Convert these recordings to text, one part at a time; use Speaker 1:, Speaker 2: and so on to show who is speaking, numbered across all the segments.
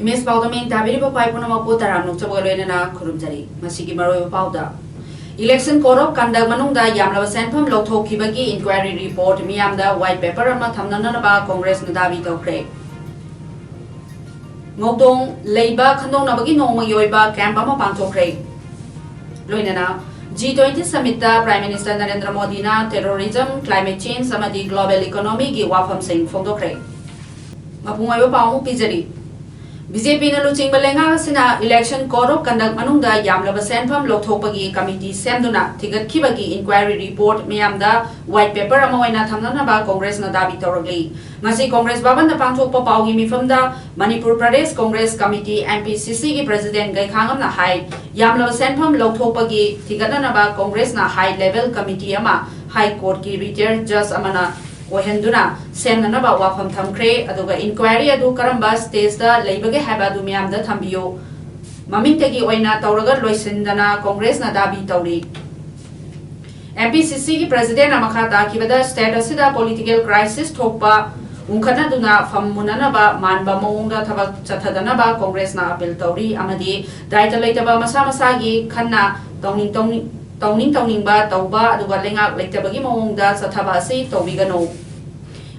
Speaker 1: Miss Powderming Tabiri Pai Punamapu Taram Nuktabolena Kurumjari, Masiki Maro Powder. Election Code of Conduct Manunda Yamla Sanpam Loto Kibagi Inquiry Report Miamda White Paper Matamnanaba Congress Nadavi Tokre. Ngokdong Labour Kandong Nabagi no Yoiba Campama Pantokre. Loinana G20 Summit Prime Minister Narendra Modi na Terrorism, Climate Change, Samadi Global Economy Gi Wafam Singh Fondokre. Mapungayo Pau Pizari. BJP na luching balenga sina election code of conduct manungda yamlaba senfam lothopagi committee semduna thigat khibagi inquiry report miyamda white paper amawaina thamnana ba congress na dabi torogli ngasi congress baban na pangthokpa paugi mifamda manipur pradesh congress committee MPCC gi president gaikhangam na hai yamlaba senfam lothopagi thigatna ba congress na high level committee ama high court ki retired judge amana Ohenduna, Semnaba Wafam Tamkre, Aduga inquiry adu Karamba stage the Labage Habadu Miam the Tambio. Mamintegi Oina Tauraga Loisindana, Congress Nadabi Tauri. MPCC President Amakata Kivada status the political crisis Topa, Unkanaduna from Munanaba, Manba Monga Chathadanaba, Congress na Apil Tauri, Amadi, Daitalaba Masamasagi, Kana, Towning ba tauba aduga lenga leitabagi mawongda sathabasi tobigano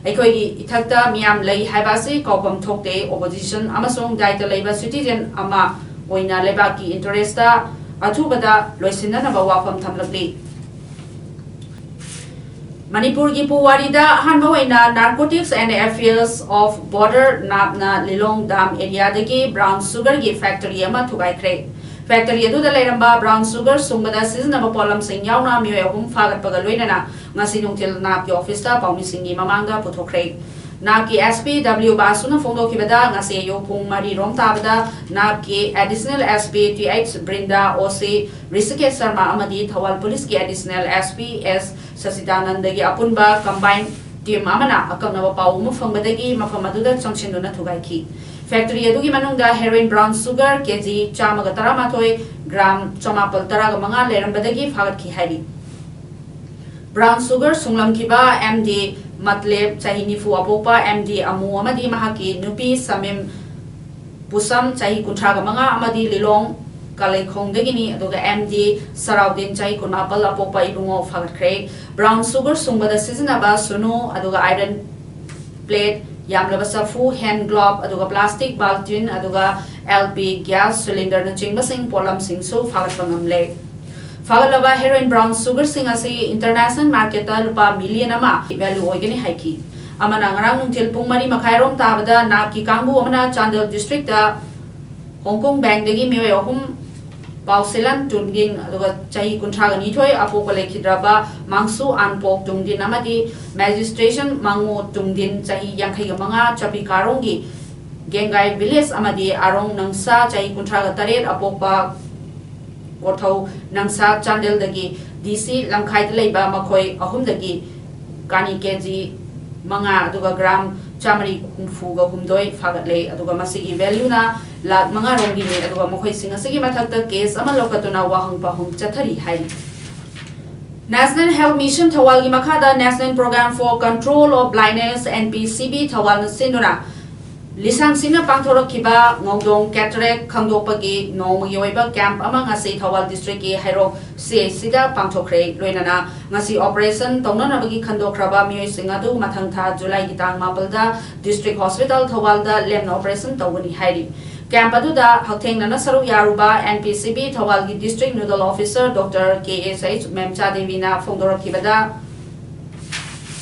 Speaker 1: aikoi ithakta miam lei haibasi kawpam thokte opposition amasong daita leiba citizen ama oina lebaki interesta athubada loisinna ba wafam thamlakli Manipur gi puwarida hanba oina narcotics and affairs of border napna Lilong Dam area dagi brown sugar gi factory ama thugai Factory adu da leramba brown sugar sumbada seasonaba polam sing yauna mioy ahum fagat pagaloinana ngasi nungtil nap office ta paumi singi mamangda puthokre nap ki SP W Basuna fondo kibada ngasi yo pung mari rom tabada nap ki additional SP TH Brinda OC Risike Sharma amadi Thawal Police ki additional SP S Sasidananda gi apunba combined team amana akamnaba paum fangbadagi mafamaduda changchinduna thugaiki Factory adugi manungda heroin brown sugar kg chamaga taramatoi gram chamapal taraga manga lerambadagi fagatki hari brown sugar sunglam kiba MD matleb chahi nifu apopa MD amu amadi mahaki nupi samim pusam chahi kuntraga manga amadi lilong kalai khongdagini aduga MD Saraudin chahi kunapal apopa ibungo fagatkre brown sugar sungbada seasonaba sunu aduga iron plate Yamlaba safu hand glove aduga plastic baltin aduga LP gas cylinder na chingba sing polam sing so fagatpangamle fagalaba heroin brown sugar sing asi international market ta lupa million ama value oigani haiki amana ngarang nungtil pung mari makhairom tabada naki kangbu amana Chandel district ta Hong Kong bank dagi mioi ahum Pauselan Tunging aduga chahi kuntraga nithoi apoka lekhidraba mangsu anpok tungdin amadi magistration mangu tungdin chahi yankhai manga chapi karongi gengai village amadi arong nangsa chahi kuntraga taret apokpa korthau nangsa Chandel dagi DC lamkhai leiba makhoi ahum dagi kani kg manga aduga gram chamari kungfuga humdoi fagatle aduga masigi value na lat manga rongi ne aduga mokhoi singa sigi mathakta case ama lokatuna wahang pahung chathari hai National Health Mission Thawal gi makhada National Program for Control of Blindness NPCB Thawal na sinuna lisang sina pangthorok kiba ngongdong cataract khangdopagi nomi yoiba camp ama ngasi Thawal district gi hairok CAC da pangthokre loinana ngasi operation tongnana bagi khandokraba mioi singadu mathang tha July gi tang mapalda district hospital Thawal da lemna operation tawani hairi camp aduda hathengna saru yaruba NPCB Thawal gi district nodal officer Dr KSH Memcha Devi na phongdorok kibada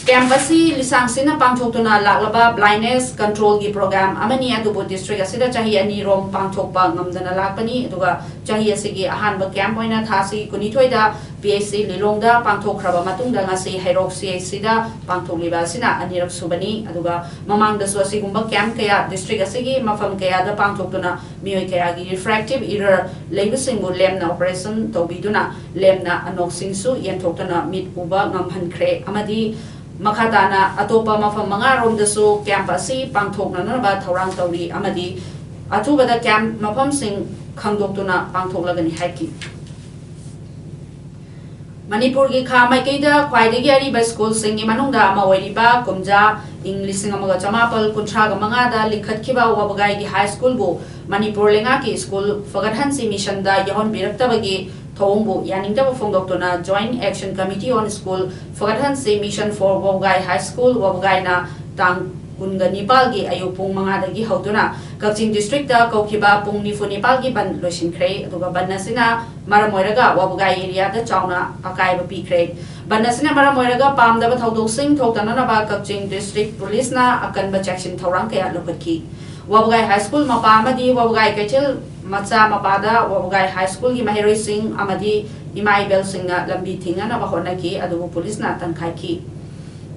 Speaker 1: Camp asi lisang sina pangthoktuna laklaba blindness control gi program amani adubu district asida chahi ani rom pangthokpa ngamdana lakpani aduga chahi asigi ahanba camp oina thasi kunithoida PSC Lilongda pangthokraba matungda ngasi Hairok CAC da pangthokliba sina anirak subani aduga mamangda su asigumba camp kaya district asigi mafam kaya da pangthoktuna mioi kaya gi refractive error leibusingbu lemna operation tobiduna lemna anoksingsu yenthoktana mit uba ngamhankre amadi Makhatana atopa mafam manga rom dasu camp asi pangthokna ba thorang tawri amadi atubada camp mafam sing khangdoktuna pangthoklagani haiki Manipur gi kha maikeida khwaidagi ariba school singi manungda ama oiriba kumja English ngamaga chamapal kunthraga manga da likhatkhiba wabagai gi high school bu Manipur lenga ki school fagathansi mission da yahon biraktabagi Thongbu yaningda phongdoktona Joint Action Committee on School Fagathansi Mission for Wabugai High School Wabugai na tang kunga Nepal gi ayu pung manga dagi hautuna Kaching District da kaukiba pung nifu Nepal gi ban losinkhre aduga bannasina maramoiraga Wabugai area da chauna akaiba pikre bannasina maramoiraga pamdaba thodosing thoktana ba Kaching District Police na akanba jackson thorang kaya lokatki Wabugai High School mapa amadi Wabugai Kaichil Macha mapada Wabugai High School gi mahiroi sing amadi imai bel sing na lambi thinga na bahona ki adu police na tankhai ki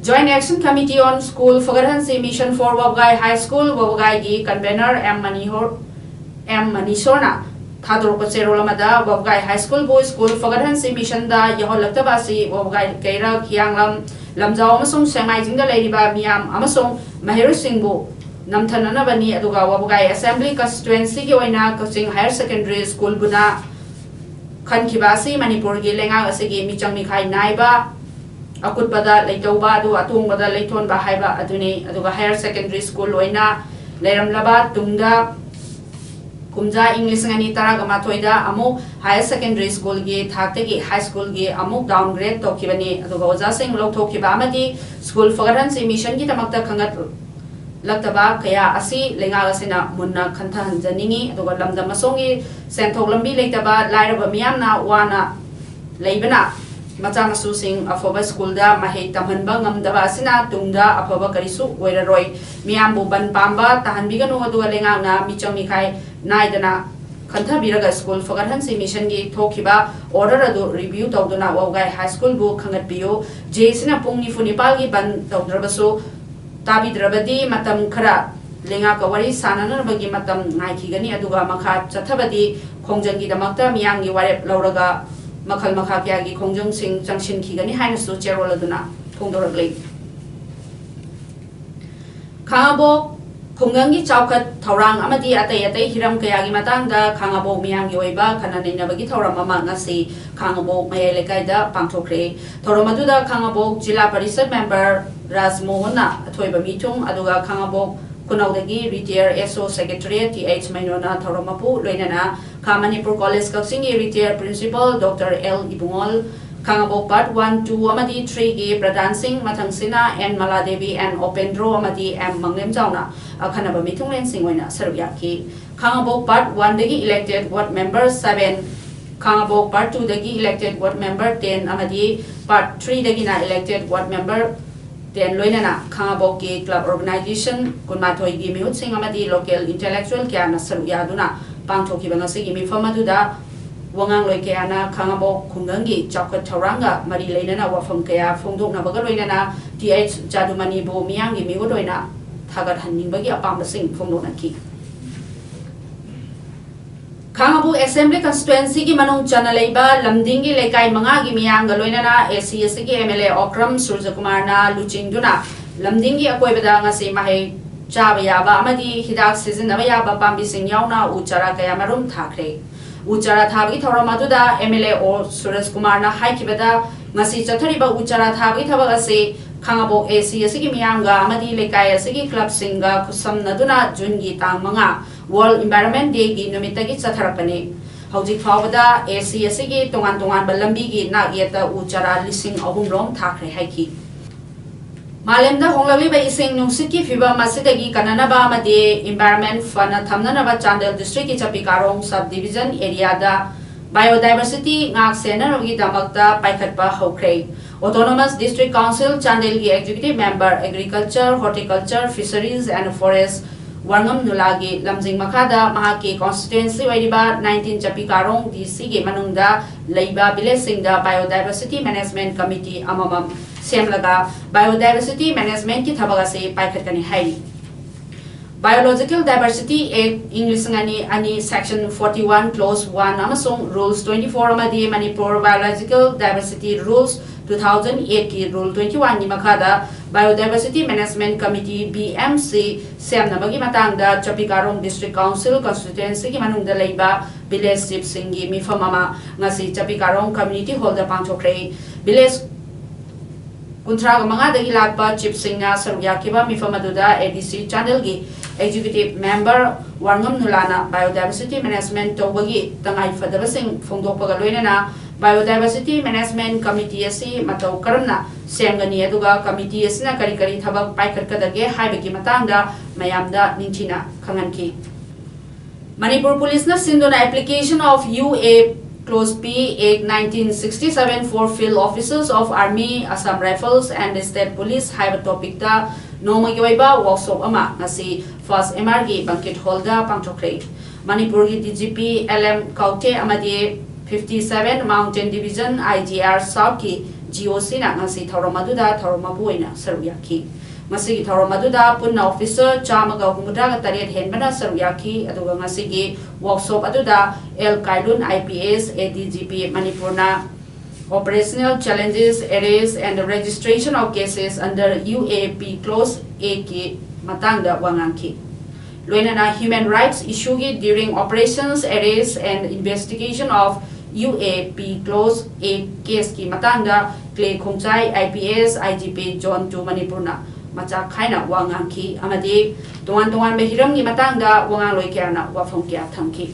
Speaker 1: Joint Action Committee on School Fagathansi Mission for Wabugai High School Wabugai gi convener M Manishorna thador ko chero lamada Wabugai High School Boys School Fagathansi Mission da yaholakta si Wabugai kaira khianglam lamjao amasung semai jingda leiriba miam amasung mahiroi sing bu Namthana bani aduga Wabugai Assembly Constituency ki oina Kaching Higher Secondary School buna khankibasi Manipur gi lenga asigi michang mikhai naiba akutbada leitauba adu atungbada leithon ba haiba aduni aduga Higher Secondary School oina leiramlaba tungda kumja English ngani taraga mathoida amu Higher Secondary School gi thaktegi high school gi amu downgrade tokibani aduga oja sing lokthokhiba amadi school fagathansi mission gi tamakta khangat Laktaba kaya asi lenga asina munna khantha hanjaningi aduga lamda masongi senthok lambi leitaba lairaba miyamna wana leibana macha masu sing afoba school da mahei tamhanba ngamdaba asina tungda afoba karisu oiraroi miyambu ban pamba tahanbiganu aduga lenga na michang mikhai naidana khantha biraga school fagathansi mission gi thokiba order adu review tawduna Wabugai High School bu khangat biyo jesina pungni funipal gi ban tawdrabasu Tabi drabadi matam khara lenga kawari sanana bagi matam ngaiki gani aduga makha chathabadi khongjang gi damakta miyang gi warep lauraga makhal makha kya gi khongjang sing changshin ki gani haina su cherol aduna thongdoraglei khangabo khongang gi chawkhat thorang amadi atai hiram kaya gi matangda khangabo miyang gi oiba khananina bagi thoram mama ngasi khangabo mayai lekai da pangthokre thoromaduda khangabo jila parishad member Razmohana Thoiba Mitung aduga Khangabo Kunaudagi Retired SO Secretary TH Mainona Thoromapu Loinana Manipur College Kaksingi Retired Principal Dr. L. Ibungol Khangabo Part 1, 2 Amadi 3 Gi Pradhan Singh Mathangsina N. Maladevi and Opendro Amadi M. Manglem Jauna Khanaba Mitung Len Singwena Sarvyaki Khangabo Part 1 Dagi elected ward member 7 Khangabo Part 2 Dagi elected ward member 10 Amadi Part 3 Dagi na elected ward member Then loinana Khangabo ki club organization kunmathoi gi mihut sing amadi local intellectual kya na saru yaduna pangthoki bangasi gi mifamaduda wangang loi kya na Khangabo khungangi chakhat thoranga mari leinana wafam kya phongdok na baga loinana TH Jadumani bo miyang gi mihut loina thagat hanning bagi apam sing phongdok na ki Khangabo Assembly Constituency ki manung chana leiba lamdingi lekai manga gi miyang galoinana ACS ki MLA Okram Surjakumar na luchingduna lamdingi akoibada ngasi mahai chaba yaba amadi hidak sizinaba yaba pambi sing yauna uchara kaya marum thakre uchara thabgi thoramaduda MLA O Suraj Kumar na haikibada ngasi chathariba uchara thabgi thabag ase Khangabo ACS ki miyanga amadi lekai asigi club singa kusamnaduna jungi tang manga World Environment Day gi numitagi chatharapani hojik phawada ACS gi tongan balambi gi nagyata uchara lising ahum rom thakre haiki Malemda honglawi ba ising nungsit ki fiba masidagi kanana ba amade environment fana thamnana ba Chandel district ki chapikarong subdivision area da biodiversity ngak senaragi damakta paikhatpa hokre Autonomous District Council Chandel gi Executive Member Agriculture, Horticulture, Fisheries and Forest Warngam Nulagi Lamjing Makada Mahaki Constituency Waiba 19 Chapi Karong DC gi Manungda Leiba Village Singda Biodiversity Management Committee Amamam Semlaga Biodiversity Management ki thabagase paikhatkani hai Biological Diversity Act English ani Section 41 Clause 1 amasung Rules 24 amadi Manipur Biological Diversity Rules 2008 ki Rule 21 ni makada Biodiversity Management Committee BMC semnamagi matangda Chapikarong District Council constituency ki manungda leiba village chief singi mifamama ngasi Chapikarong Community Hall da pangthokre village Kuntraga mga dagi lagpa chief singa sarugyakiba mifamaduda ADC channel gi Executive Member Warngam Nulana Biodiversity Management tawagi tangai fadabasing fongdokpaga loinana Biodiversity Management Committee asi matau karamna semgani aduga committee asina kari thabak paikhatkadage haibagi matangda mayamda ningchina khanganki Manipur Police na sindona application of UA Clause P Act 1967 for field officers of Army, Assam Rifles and State Police haiba topic da nomagi waiba workshop ama ngasi first MRG banquet hall da pangthokre Manipur gi DGP LM Kaute amadi 57 Mountain Division IGR South ki GOC na ngasi thoromaduda thoromabuina saruyaki ngasi gi thoromaduda punna officer chamaga humudaga tariat henbana saruyaki aduga ngasi gi workshop aduda L Kailun IPS ADGP Manipurna operational challenges arrests and the registration of cases under UAP Clause A ki matangda wangangki Loinana human rights issue gi during operations arrests and investigation of UAP Clause A case ki matangda Clay Khongchai IPS IGP John 2 Manipurna macha khaina wangangki amadi tongan behiram gi matangda wangang loikyana wafong kya thamki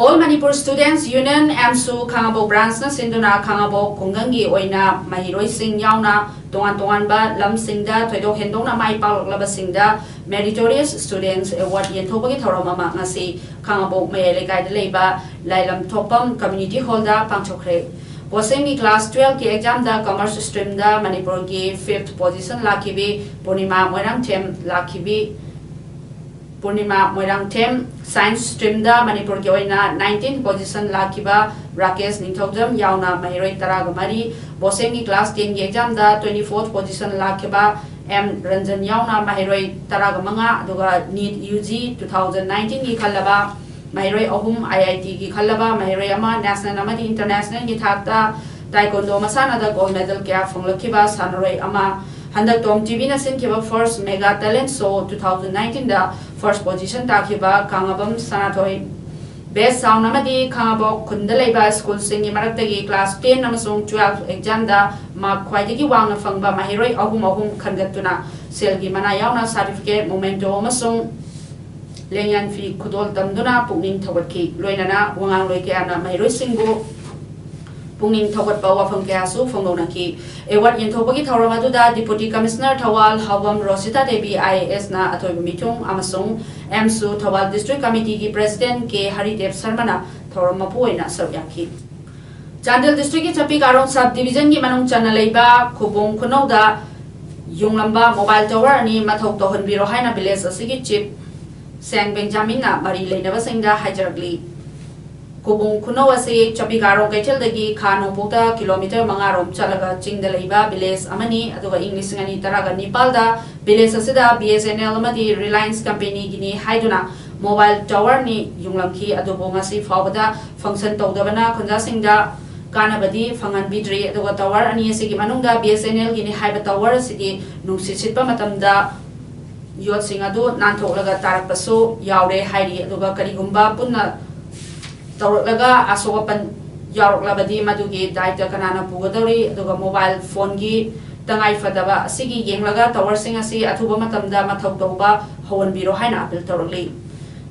Speaker 1: All Manipur Students Union AMSU Khangabo branch na sinduna Khangabo Kungangi oina mahiroi sing yauna tongan ba lam singda thoidok hendongna mai paklaba singda Meritorious Students Award yentobagi thoromama ngasi Khangabo mayele kaida leiba lailam thopam community hall da pangchokre Bosengi class 12 ki exam da commerce stream da Manipur ki 5th position lakibi Purnima Moirang Them lakibi Purnima Moirang Them Science stream da Manipur ki oina 19th position lakiba Rakesh Ningthaujam yauna mahiroi taragamari Bosengi class 10 ki exam da 24th position lakiba M Ranjan yauna mahiroi taragamanga aduga NEET UG 2019 ki khallaba mahiroi ahum IIT ki khallaba mahiroi ama national amadi international ki thakta taekwondo masana da gold medal kya phonglakhiba sanaroi ama handak tom TV na sinkiba first mega talent show 2019 da first position takhiba Kangabam Sanathoi best sound amadi Khangabo khundalaiba school singi maraktagi class 10 amasung 12 exam da mark khwaidagi wangna phangba mahiroi ahum khangatuna selgi mana yauna certificate momento amasung Lenyan fi khudol tamduna pungning thawatki loinana wangang loike ana mahiroi singbu pungning thawat ba wafang kya su phongona ki award yentobagi thawramadu da Deputy Commissioner Thawal Hawam Rosita Devi IAS na atoi mitung amasung MSU Thawal District Committee ki President K Haridev Sharma na thawramapuina sawyaki Chandel District ki Chapikarong Sub Division ki manung chana leiba khubung khunauda yunglamba mobile tower ni mathok tohonbiro haina village asigi chief Sang Benjamin na mari leinaba singda hajaragli Kubung Kuno ase Chapikarong Kaichel dagi Khano Pota kilometer mangarom chalaga chingda leiba village amani aduga English ngani taraga Nepal da village asida BSNL amadi Reliance Company gini haiduna mobile tower ni yunglamki adubo ngasi fawada function tawdabana khunja singda kanabadi fangan bidri aduga tower ani asigi manungda BSNL gini haiba tower asidi nungsi sitpa matamda Yot sing adu nantholaga tarakpasu yaure hairi aduga karigumba punna tawraga asogapan yaroklabadi madugi daita kanana pugadori aduga mobile phone gi tangai fadaba asigi yenglaga tower sing asi athuba matamda mathau tawba hawanbiro haina apil tawrli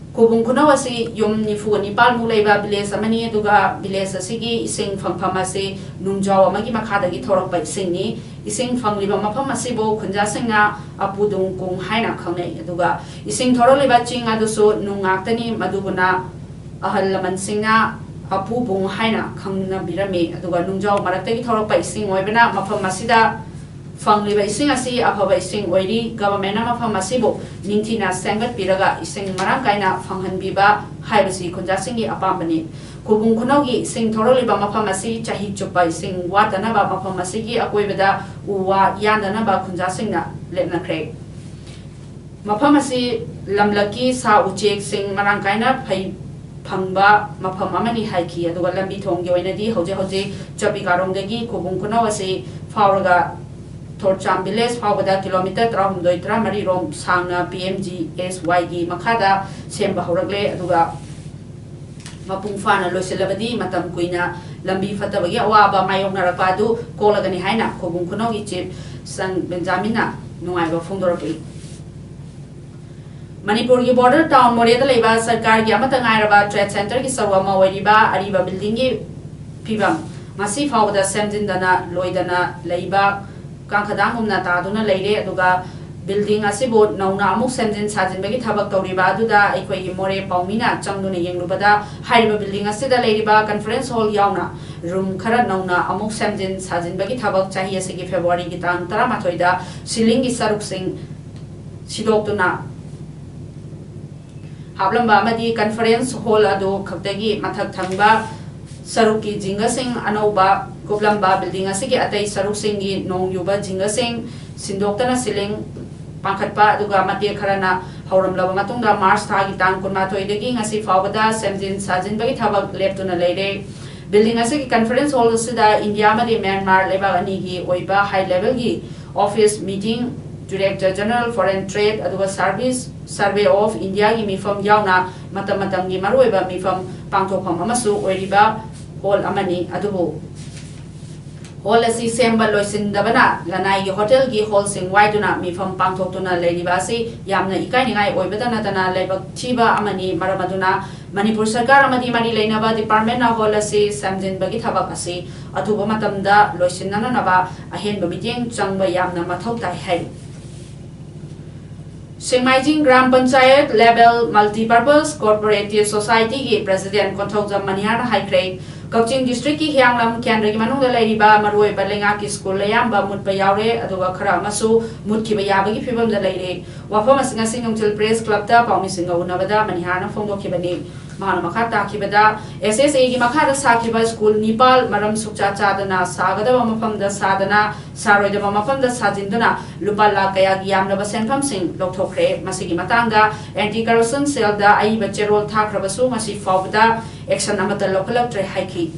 Speaker 1: Kubung Kuno asi yum nifu ni palmu leiba village amani aduga village asigi ising phangpham asi nungjaw amagi makhadagi thorakpa ising ni ising fangliba mafam asibo khunja singna apudung kung haina khangnei aduga ising thoroliba ching adusu nungaktani maduguna ahal laman singna apu bung haina khangna birame aduga nungjau maraktagi thorokpa ising oibana mafam masida fangliba ising asi afaba ising oiri government na mafam asibo ningthina sengat piraga ising marang kaina phanghanbiba haibasi khunjasingi apambani kubung khunaugi ising thoroliba mafam asi chahi chupa ising watana ba mafam asigi akoibada uwa yandana ba khunjasingna lepnakhre mafam asi lamlaki sa uchek sing marang kaina phai phangba mafam amani haiki aduga lambi thonggi oinadi hoje hoje chapi karongdagi kubung khunau asi fauraga Thorcham village fawada kilometer 300 rom sangna PMGSY gi makhada semba horagle aduga mapung fana loiselabadi matam kuina lambi fatabagi awaba mayongnarakpa adu kolagani haina khobung khunogi chief sang benjamina nungaiba phongdoraki Manipur ki border town Moreda leba sarkar gi amata ngairaba trade center ki sawama oiriba ariba building gi pibam masi fawada semjindana loidana leiba Kankadangumna taduna leire aduga building asibo nauna amuk semjin sajin bagi thabak tawriba aduda aikoi more paumina changduna yenglubada haiba building asida leiriba conference hall yauna room khara nauna amuk semjin sajin bagi thabak chahi asigi February gi tang 18 da siling gi saruk sing sidoktuna hablamba amadi conference hall adu khaktagi mathak thangba saruki jinga sing anauba Kublamba building asigi atai saruk singi nong yuba jinga sing sindoktana siling pangkhatpa aduga mate kharana hauram laba matungda March thagi tang kunma thoidagi ngasi fawada semjin sajin bagi thabak leptuna leire building asigi conference hall sida India madi Myanmar leba ani gi oiba high level gi office meeting Director General Foreign Trade aduga Service Survey of India gi mifam yauna matam gi maroiba mifam pangthokpham amasu oiriba hall amani adubu Hall asi semba loisindabana lanai gi hotel gi hall sing waiduna mifam pangthoktuna leiribasi yamna ikainingai oibadana dana leibak thiba amani maramaduna Manipur Sarkar amadi mari leinaba department na hall asi samjin bagi thabak asi athuba matamda loisinnana naba ahenba miteng changba yamna mathau tai hai Singmaijing Gram Panchayat Level Multipurpose Cooperative Society gi President Konthokjam Maniar Haikre Kaching District ki Hyanglam Kendra ki manung da leiriba maroi balenga ki school layamba mutpa yaure aduga khara masu mutkiba yabagi phibam da leire wafam asinga singongchil press club da paumi singa unabada manihana phongdokibani mahana makha takibada SSA gi makha da sakiba school Nepal maram sukcha chadana sagada mafam da sadana saroida mafam da sajinduna lupa la kaya gi yamna ba senpham sing lokthokre masigi matanga anti corruption cell da ai bacherol thakrabasu masi fawda action amata lokalaktre haiki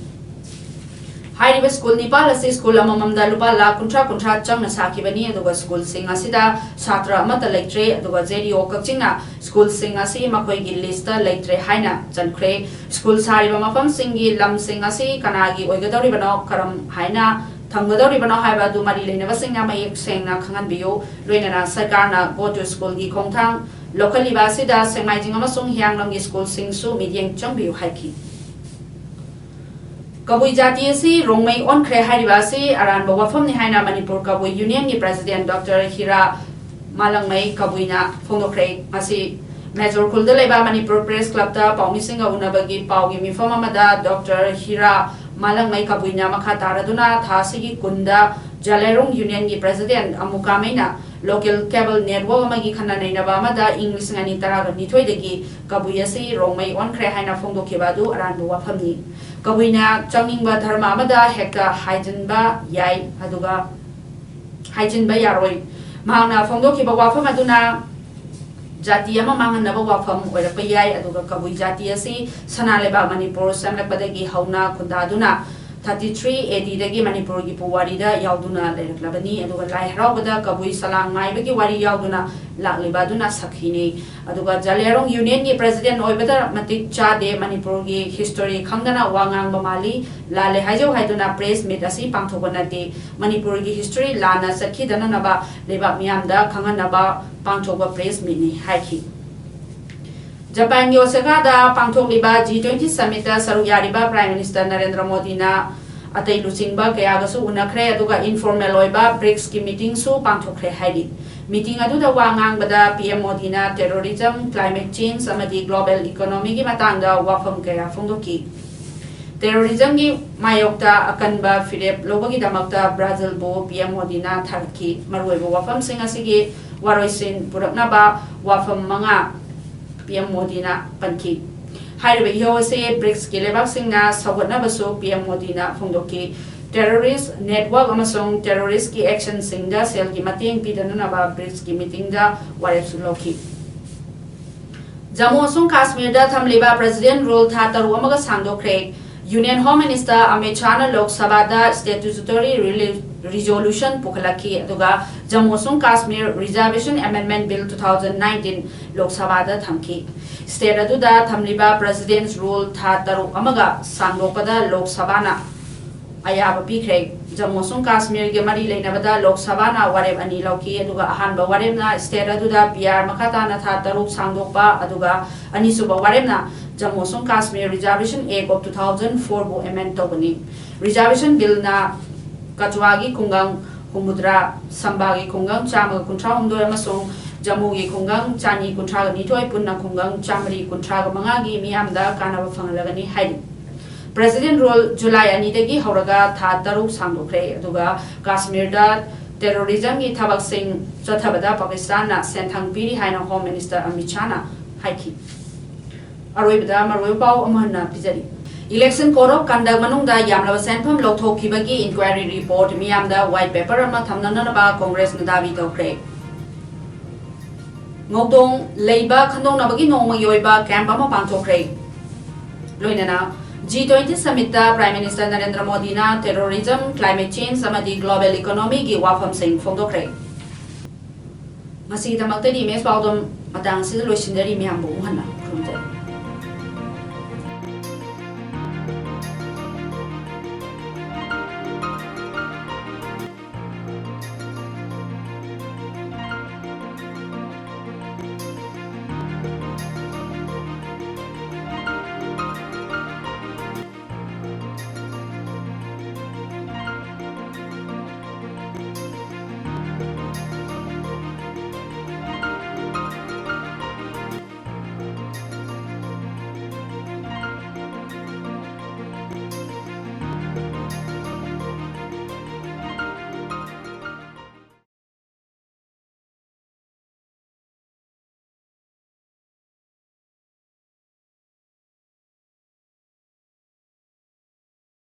Speaker 1: Hairiba school Nepal asi school amamamda lupa la kuntra changna sakibani aduga school sing asida satra amata lectre aduga JDO kakchingna school sing asi makoi gi list lectre haina chankhre school sariba mafam singi lam sing asi kanagi oigadori bano karam haina thamgadori bano haiba du mari leinaba singna mayek sengna khangan biyo loinana sarkarna go to school gi khongthang local libasida sengmaijing amasung hyanglam gi school sing su midyeng changbiyo haiki Kabui Jati asi rongmei on khre haribasi aran bawa famni haina Manipur Kabui Union ni President Dr. Hira Malangmei Kabuina phongdokre asi Major Khulda leba Manipur Press Club ta paumi singa unabagi paugi mifam amada Dr. Hira Malangmei Kabuina makha taraduna thasigi kunda Jalerong Union ni President Amukameina local cable network amagi khana nainaba amada English ngani taraga nithoi degi Kabui asi rongmei on khre haina phongdokhibadu aran bawa famni Kabuina changingba dharma amada hekta haijinba yai aduga haijinba yaroi mahana phongdokhiba wafam aduna jati ama manganaba wafam oirapa yai aduga kabui jati asi sanaleba Manipur samlakpadagi hauna khundaduna 33 AD dagi Manipur gi puwari da yauduna leraklabani aduga lai haraubada kabui salang ngai bagi wari yauduna laklibaduna sakhini aduga Jalerong Union gi president oibada matik chade Manipur gi history khangdana wangang bamali lale haijo haiduna press meet asi pangthobonate Manipur gi history lana sakhidana naba leba miamda khanganaba pangthoba press meet ni haiki Japan gi Osaka da pangthokliba G20 summit da saruyariba Prime Minister Narendra Modi na atai luchingba kaya gasu unakhre aduga informal oiba BRICS ki meeting su pangthokre haidi Meeting aduda wa ngangbada PM Modi na terrorism, climate change amadi global economy gi matangda wafam kaya phongdoki. Terrorism gi mayokta akanba firep lobagi damakta Brazil bo PM Modi na tharki maruibo wafam sing asigi waroisin puraknaba wafam manga PM Modi na panki. Hairibe yose BRICS ki lebak singna sawatnabasu PM Modi na phongdoki. Terrorist network amasong terrorist ki action singda sel ki mating pidanunaba BRICS ki meeting da warep suloki. Jammu and Kashmir da thamliba President rule tha taru amaga sangdokre. Union Home Minister Amit Shah na Lok Sabha da statutory resolution pukhalaki aduga Jammu and Kashmir Reservation Amendment Bill 2019 Lok Sabha da thamki. State adu da thamliba President's rule tha taru amaga sangdokpada Lok Sabha na ayaba pikre. Jammu and Kashmir ge mari leinabada Lok Sabha na warep ani lauki aduga ahanba warep na state adu da PR makata na tha taru sangdokpa aduga ani suba warep na Jammu and Kashmir Reservation Act of 2004 bu amend tobani. Reservation Bill na Kachwagi Kungang Humudra Sambagi Kungang Chama Kuntra Humdoi amasong Jammu gi Kungang Chani Kuntra ni toy punna Kungang Chamri Kuntra mangagi miyamda kanaba phangalagani haidi. President rule July ani dagi hauraga tha taruk sangdokre aduga Kashmir da terrorism gi thabak sing chathabada Pakistan na senthang piri haina Home Minister Amit Shah na haiki. Aroibada maroi pau amana pijari. Election Code of Conduct manungda yamlaba senpham lokthokibagi inquiry report miyamda white paper ama thamnanaba Congress na dabi tawkre. Ngokdong leiba khandongnabagi nongmagi oiba camp ama pangthokre. Loinana G20 summit da Prime Minister Narendra Modi na terrorism, climate change amadi global economy gi wafam sing phongdokre. Masi damakta di mes paudom matang sida loisindari miyambu hanna khumte.